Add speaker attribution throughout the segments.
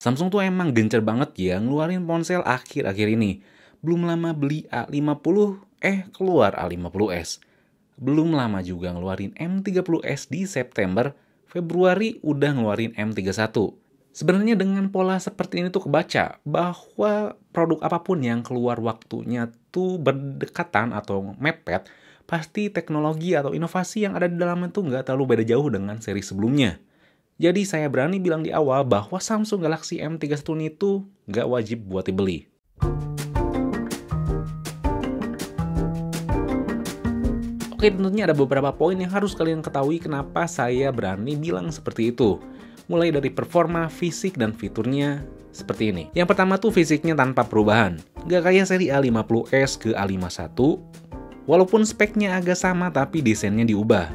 Speaker 1: Samsung tuh emang gencar banget ya ngeluarin ponsel akhir-akhir ini. Belum lama beli A50, keluar A50s. Belum lama juga ngeluarin M30s di September, Februari udah ngeluarin M31. Sebenarnya dengan pola seperti ini tuh kebaca bahwa produk apapun yang keluar waktunya tuh berdekatan atau mepet, pasti teknologi atau inovasi yang ada di dalamnya tuh nggak terlalu beda jauh dengan seri sebelumnya. Jadi saya berani bilang di awal bahwa Samsung Galaxy M31 ini tuh nggak wajib buat dibeli. Oke, tentunya ada beberapa poin yang harus kalian ketahui kenapa saya berani bilang seperti itu. Mulai dari performa, fisik, dan fiturnya seperti ini. Yang pertama tuh fisiknya tanpa perubahan. Nggak kayak seri A50s ke A51, walaupun speknya agak sama tapi desainnya diubah.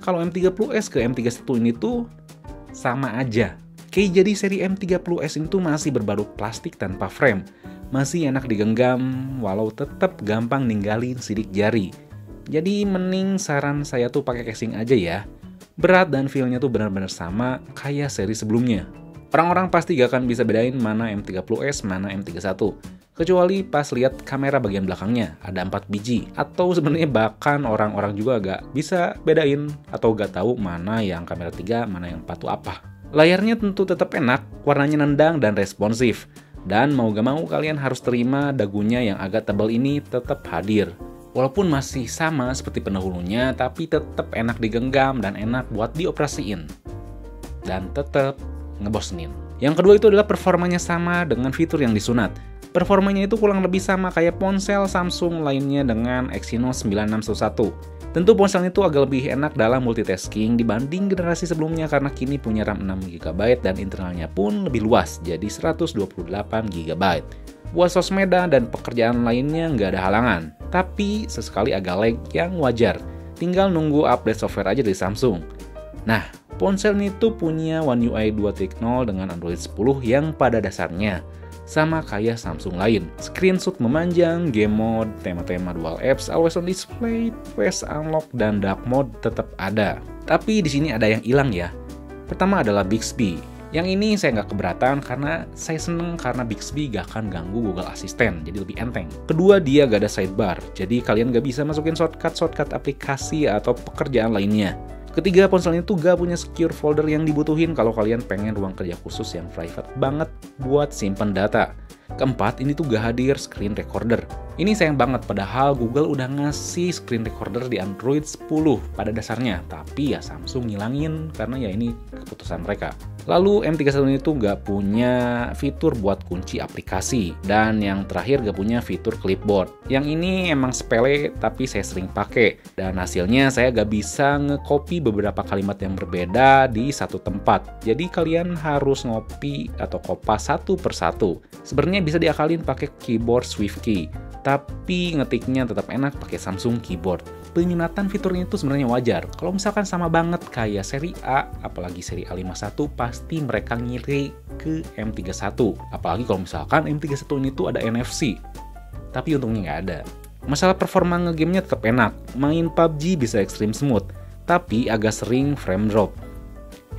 Speaker 1: Kalau M30s ke M31 ini tuh sama aja. Oke, jadi seri M30s itu masih berbalut plastik tanpa frame. Masih enak digenggam, walau tetap gampang ninggalin sidik jari. Jadi mending saran saya tuh pakai casing aja ya. Berat dan feel-nya tuh benar-benar sama kayak seri sebelumnya. Orang-orang pasti gak akan bisa bedain mana M30s, mana M31. Kecuali pas lihat kamera bagian belakangnya, ada 4 biji. Atau sebenarnya bahkan orang-orang juga gak bisa bedain atau gak tahu mana yang kamera 3, mana yang 4 itu apa. Layarnya tentu tetap enak, warnanya nendang dan responsif. Dan mau gak mau kalian harus terima dagunya yang agak tebal ini tetap hadir. Walaupun masih sama seperti pendahulunya, tapi tetap enak digenggam dan enak buat dioperasiin. Dan tetap ngebosenin. Yang kedua itu adalah performanya sama dengan fitur yang disunat. Performanya itu kurang lebih sama kayak ponsel Samsung lainnya dengan Exynos 9611. Tentu ponsel itu agak lebih enak dalam multitasking dibanding generasi sebelumnya karena kini punya RAM 6GB dan internalnya pun lebih luas, jadi 128GB. Buat sosmed dan pekerjaan lainnya nggak ada halangan, tapi sesekali agak lag yang wajar. Tinggal nunggu update software aja dari Samsung. Nah, ponsel ini tuh punya One UI 2.0 dengan Android 10 yang pada dasarnya sama kayak Samsung lain. Screenshot memanjang, game mode, tema-tema dual apps, always on display, face unlock, dan dark mode tetap ada. Tapi di sini ada yang hilang ya. Pertama adalah Bixby. Yang ini saya nggak keberatan karena saya seneng karena Bixby gak akan ganggu Google Assistant, jadi lebih enteng. Kedua, dia gak ada sidebar, jadi kalian gak bisa masukin shortcut aplikasi atau pekerjaan lainnya. Ketiga, ponselnya tuh gak punya secure folder yang dibutuhin kalau kalian pengen ruang kerja khusus yang private banget buat simpen data. Keempat, ini tuh gak hadir screen recorder. Ini sayang banget, padahal Google udah ngasih screen recorder di Android 10 pada dasarnya. Tapi ya Samsung ngilangin karena ya ini keputusan mereka. Lalu M31 ini tuh gak punya fitur buat kunci aplikasi. Dan yang terakhir gak punya fitur clipboard. Yang ini emang sepele tapi saya sering pakai. Dan hasilnya saya gak bisa nge-copy beberapa kalimat yang berbeda di satu tempat. Jadi kalian harus ngopi atau kopas satu persatu. Sebenarnya bisa diakalin pakai keyboard SwiftKey, tapi ngetiknya tetap enak pakai Samsung keyboard. Peminatan fiturnya itu sebenarnya wajar. Kalau misalkan sama banget kayak seri A, apalagi seri A51, pasti mereka ngiri ke M31. Apalagi kalau misalkan M31 ini tuh ada NFC. Tapi untungnya nggak ada. Masalah performa ngegamenya tetap enak. Main PUBG bisa extreme smooth, tapi agak sering frame drop.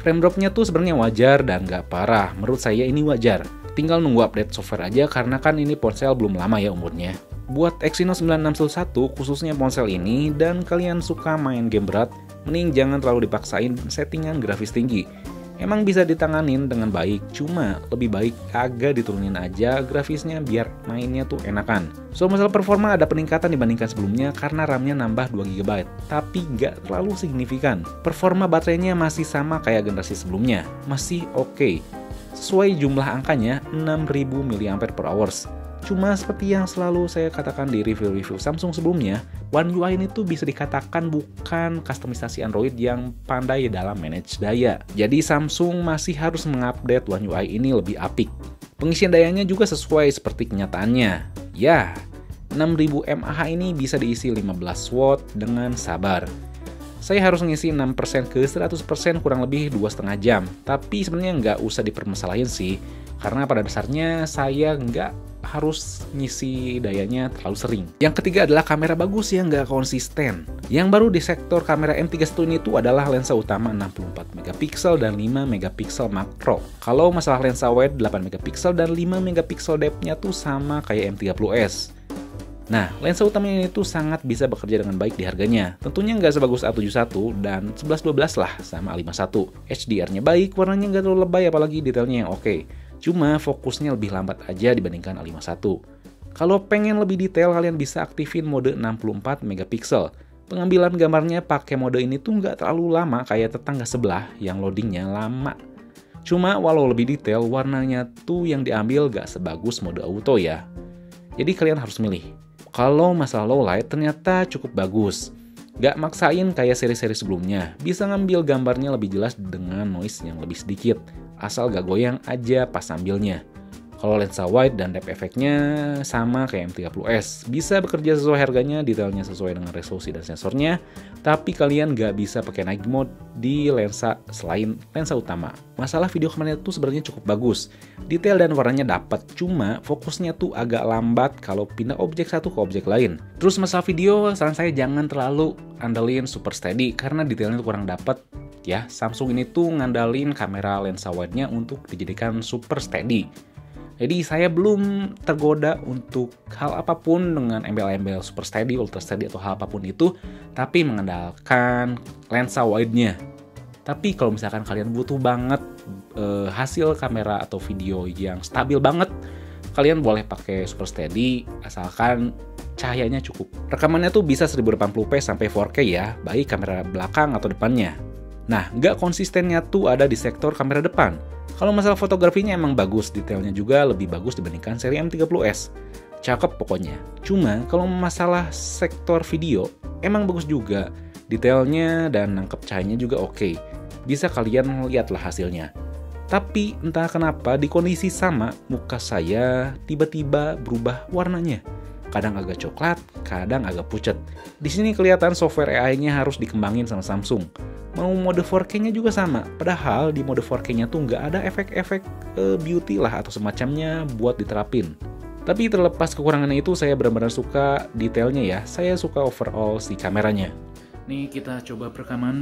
Speaker 1: Frame dropnya tuh sebenarnya wajar dan nggak parah. Menurut saya ini wajar. Tinggal nunggu update software aja karena kan ini ponsel belum lama ya umurnya. Buat Exynos 9611 khususnya ponsel ini dan kalian suka main game berat, mending jangan terlalu dipaksain settingan grafis tinggi. Emang bisa ditanganin dengan baik, cuma lebih baik agak diturunin aja grafisnya biar mainnya tuh enakan. So masalah performa ada peningkatan dibandingkan sebelumnya karena RAM-nya nambah 2GB, tapi nggak terlalu signifikan. Performa baterainya masih sama kayak generasi sebelumnya, masih oke. Sesuai jumlah angkanya 6000 mAh. Cuma seperti yang selalu saya katakan di review-review Samsung sebelumnya, One UI ini tuh bisa dikatakan bukan kustomisasi Android yang pandai dalam manage daya. Jadi Samsung masih harus mengupdate One UI ini lebih apik. Pengisian dayanya juga sesuai seperti kenyataannya. Ya, 6000 mAh ini bisa diisi 15 watt dengan sabar. Saya harus ngisi 6% ke 100% kurang lebih 2,5 jam. Tapi sebenarnya nggak usah dipermasalahin sih. Karena pada dasarnya saya nggak harus ngisi dayanya terlalu sering. Yang ketiga adalah kamera bagus yang nggak konsisten. Yang baru di sektor kamera M31 ini tuh adalah lensa utama 64 megapiksel dan 5 megapiksel makro. Kalau masalah lensa wide 8 megapiksel dan 5 megapiksel depth-nya tuh sama kayak M30s. Nah, lensa utamanya itu sangat bisa bekerja dengan baik di harganya. Tentunya nggak sebagus A71 dan 11-12 lah sama A51. HDR-nya baik, warnanya nggak terlalu lebay apalagi detailnya yang oke. Cuma fokusnya lebih lambat aja dibandingkan A51. Kalau pengen lebih detail, kalian bisa aktifin mode 64 megapiksel. Pengambilan gambarnya pakai mode ini tuh nggak terlalu lama kayak tetangga sebelah yang loadingnya lama. Cuma walau lebih detail, warnanya tuh yang diambil nggak sebagus mode auto ya. Jadi kalian harus milih. Kalau masalah low light ternyata cukup bagus. Gak maksain kayak seri-seri sebelumnya, bisa ngambil gambarnya lebih jelas dengan noise yang lebih sedikit, asal gak goyang aja pas ambilnya. Kalau lensa wide dan depth effect-nya sama kayak M30s, bisa bekerja sesuai harganya, detailnya sesuai dengan resolusi dan sensornya, tapi kalian gak bisa pakai night mode di lensa selain lensa utama. Masalah video kameranya tuh sebenarnya cukup bagus, detail dan warnanya dapat, cuma fokusnya tuh agak lambat kalau pindah objek satu ke objek lain. Terus masalah video, saran saya jangan terlalu andalin super steady karena detailnya tuh kurang dapat. Ya, Samsung ini tuh ngandalin kamera lensa wide-nya untuk dijadikan super steady. Jadi saya belum tergoda untuk hal apapun dengan embel-embel super steady, ultra steady atau hal apapun itu, tapi mengandalkan lensa wide-nya. Tapi kalau misalkan kalian butuh banget hasil kamera atau video yang stabil banget, kalian boleh pakai super steady asalkan cahayanya cukup. Rekamannya tuh bisa 1080p sampai 4K ya, baik kamera belakang atau depannya. Nah, nggak konsistennya tuh ada di sektor kamera depan. Kalau masalah fotografinya emang bagus, detailnya juga lebih bagus dibandingkan seri M30s. Cakep pokoknya. Cuma kalau masalah sektor video, emang bagus juga. Detailnya dan nangkep cahayanya juga oke. Bisa kalian lihatlah hasilnya. Tapi entah kenapa di kondisi sama, muka saya tiba-tiba berubah warnanya. Kadang agak coklat, kadang agak pucat. Di sini kelihatan software AI-nya harus dikembangin sama Samsung. Mau mode 4K-nya juga sama, padahal di mode 4K-nya tuh nggak ada efek-efek beauty lah atau semacamnya buat diterapin. Tapi terlepas kekurangannya itu, saya benar-benar suka detailnya ya. Saya suka overall si kameranya. Nih kita coba perekaman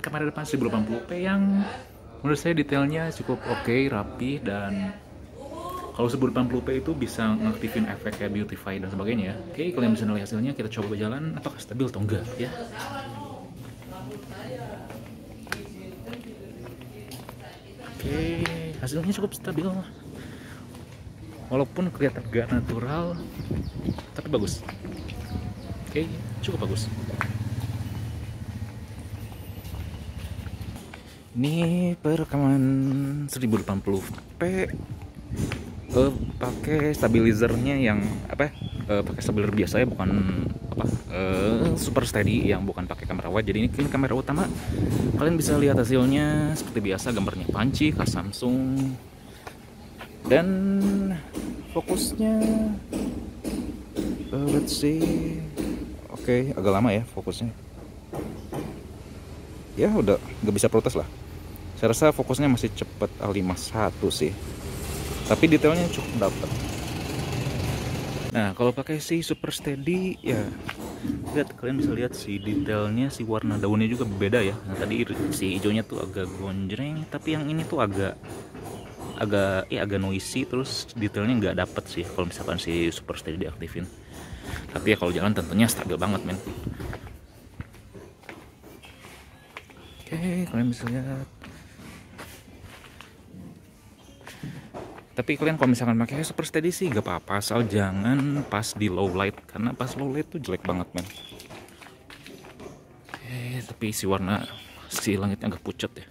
Speaker 1: kamera depan 1080p yang menurut saya detailnya cukup oke, rapi, dan kalau 1080p itu bisa ngaktifin efek kayak beautify dan sebagainya. Oke, kalian bisa nilai hasilnya, kita coba jalan apakah stabil atau enggak ya. Oke, hasilnya cukup stabil. Walaupun kelihatan gak natural, tapi bagus. Oke, cukup bagus. Ini perekaman 1080p pakai stabilizernya yang pakai stabilizer biasa ya, bukan super steady yang bukan pakai kamera wide. Jadi ini kamera utama. Kalian bisa lihat hasilnya seperti biasa, gambarnya panci khas Samsung. Dan fokusnya let's see. Oke, agak lama ya fokusnya. Ya udah nggak bisa protes lah. Saya rasa fokusnya masih cepet A51 sih. Tapi detailnya cukup dapat. Nah, kalau pakai si super steady ya, lihat, kalian bisa lihat si detailnya, si warna daunnya juga beda ya. Nah, tadi si hijaunya tuh agak gonjreng, tapi yang ini tuh agak noisy, terus detailnya nggak dapet sih kalau misalkan si super steady diaktifin. Tapi ya kalau jalan tentunya stabil banget, men. Oke, kalian bisa lihat. Tapi kalian kalau misalkan pakai super steady sih gak apa-apa, asal jangan pas di low light, karena pas low light tuh jelek banget, men. Tapi si langitnya agak pucat ya.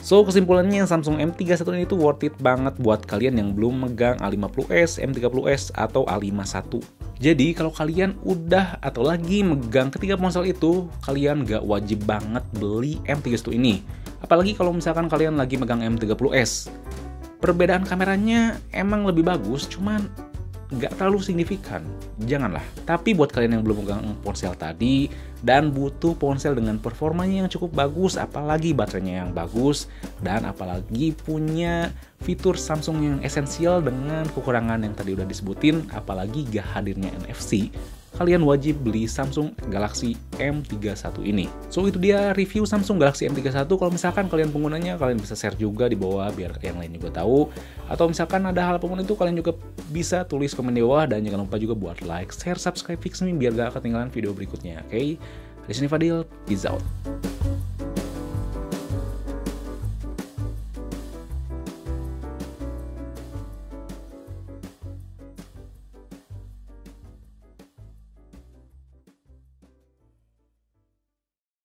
Speaker 1: So, kesimpulannya Samsung M31 ini tuh worth it banget buat kalian yang belum megang A50s, M30s, atau A51. Jadi kalau kalian udah atau lagi megang ketiga ponsel itu, kalian gak wajib banget beli M31 ini. Apalagi kalau misalkan kalian lagi megang M30s. Perbedaan kameranya emang lebih bagus, cuman nggak terlalu signifikan, janganlah. Tapi buat kalian yang belum megang ponsel tadi dan butuh ponsel dengan performanya yang cukup bagus, apalagi baterainya yang bagus, dan apalagi punya fitur Samsung yang esensial dengan kekurangan yang tadi udah disebutin, apalagi gak hadirnya NFC, kalian wajib beli Samsung Galaxy M31 ini. So itu dia review Samsung Galaxy M31. Kalau misalkan kalian penggunanya, kalian bisa share juga di bawah biar yang lain juga tahu. Atau misalkan ada hal apapun itu, kalian juga bisa tulis komen di bawah, dan jangan lupa juga buat like, share, subscribe Fixme biar gak ketinggalan video berikutnya. Oke? Di sini Fadil, peace out.